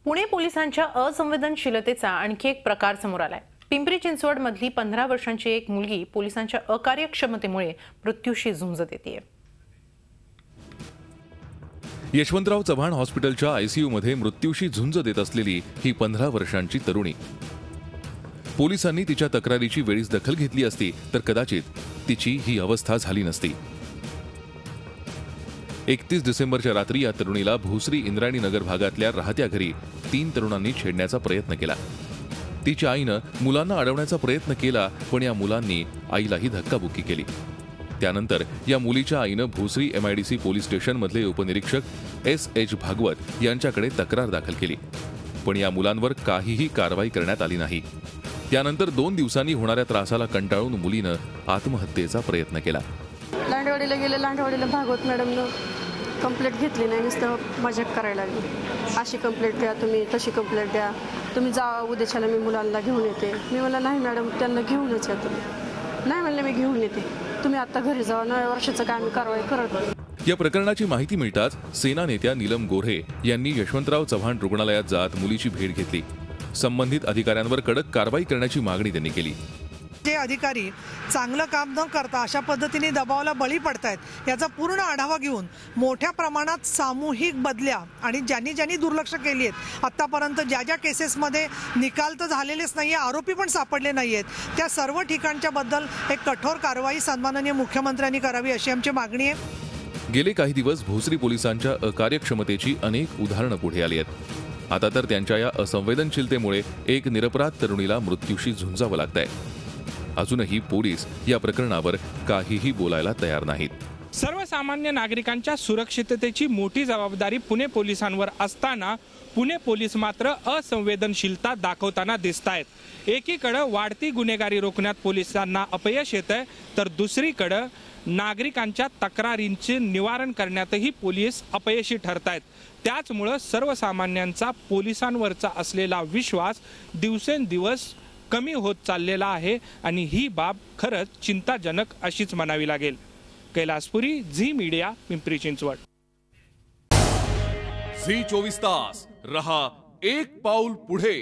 पुणे पोलिसांच्या असंवेदनशीलतेचा आणखी एक प्रकार समोर आलाय। पिंपरी चिंचवड मधली 15 वर्षांची एक मुलगी पोलिसांच्या अकार्यक्षमतेमुळे मृत्यूशी झुंज देतेय। यशवंतराव चव्हाण हॉस्पिटलच्या आयसीयू मध्ये मृत्यूशी झुंज देत असलेली ही 15 वर्षांची तरुणी। पोलिसांनी तिच्या तक्रारीची वेळीच दखल घेतली असती तर कदाचित तिची ही अवस्था झाली नसती। 31 डिसेंबरच्या रात्री या तरुणीला भोसरी इंद्रायणी नगर भागातल्या राहत्या घरी 3 तरुणांनी छेडण्याचा प्रयत्न केला। तिच्या आईनं मुलांना अडवण्याचा प्रयत्न केला, पण या मुलांनी आईलाही धक्काबुक्की केली। त्यानंतर या मुलीच्या आईनं भोसरी MIDC पोलीस स्टेशन मधले उपनिरीक्षक SH भागवत यांच्याकडे तक्रार दाखल केली, पण या मुलांवर काहीही कारवाई करण्यात आली नाही। त्यानंतर 2 दिवसांनी होणाऱ्या त्रासाला कंटाळून मुलीनं आत्महत्येचा प्रयत्न केला। लांडवाडीला गेले, लांडवाडीला भागवत मॅडमनं कंप्लेंट घेतली नाही, नुसतं मजाक करायला लागली। अशी कंप्लेंट द्या तुम्ही, तशी कंप्लेंट द्या तुम्ही, जा उद्याच्याला मी मुलांना घेऊन येते। मी म्हणलं नाही मॅडम, त्यांना घेऊनच या तुम्ही। नाही म्हणले मी घेऊन येते, तुम्ही आता घरी जावा, 9 वर्षाचं काय आम्ही कारवाई करत। या प्रकरणाची माहिती मिळताच सेना नेत्या नीलम गोऱ्हे यांनी यशवंतराव चव्हाण रुग्णालयात जात मुलीची भेट घेतली। संबंधित अधिकाऱ्यांवर कडक कारवाई करण्याची मागणी त्यांनी केली। जे अधिकारी चांगलं काम न करता अशा पद्धतीने दबावाला बळी पडतायत याचा पूर्ण आढावा घेऊन मोठ्या प्रमाणात सामूहिक बदल्या आणि ज्यांनी दुर्लक्ष केली आहेत, आतापर्यंत ज्या केसेसमध्ये निकाल तर झालेलेच नाही, आरोपी पण सापडले नाही आहेत, त्या सर्व ठिकाणच्या बद्दल एक कठोर कारवाई सन्माननीय मुख्यमंत्र्यांनी करावी अशी आमची मागणी आहे। गेले काही दिवस भोसरी पोलिसांच्या अकार्यक्षमतेची अनेक उदाहरणं पुढे आली आहेत। आता तर त्यांच्या या असंवेदनशीलतेमुळे एक निरपराध तरुणीला मृत्यूशी झुंजावं लागतंय। अजूनही पोलीस या प्रकरणावर काहीही बोलायला तयार नाहीत। सर्वसामान्य नागरिकांच्या सुरक्षिततेची मोठी जबाबदारी पुणे पोलिसांवर असताना पुणे पोलीस मात्र असंवेदनशीलता दाखवताना दिसतायत। एकीकडे वाढती गुन्हेगारी रोखण्यात पोलिसांना अपयश येतंय, तर दुसरीकडे नागरिकांच्या तक्रारींचे निवारण करण्यातही पोलीस अपयशी ठरतायत। त्याचमुळे सर्वसामान्यांचा पोलिसांवरचा असलेला विश्वास दिवसेंदिवस कमी होत चाललेला आहे आणि ही बाब खरंच चिंताजनक अशीच म्हणावी लागेल। कैलासपुरी, झी मीडिया, पिंपरी चिंचवड। झी 24 तास रहा एक पाऊल पुढे।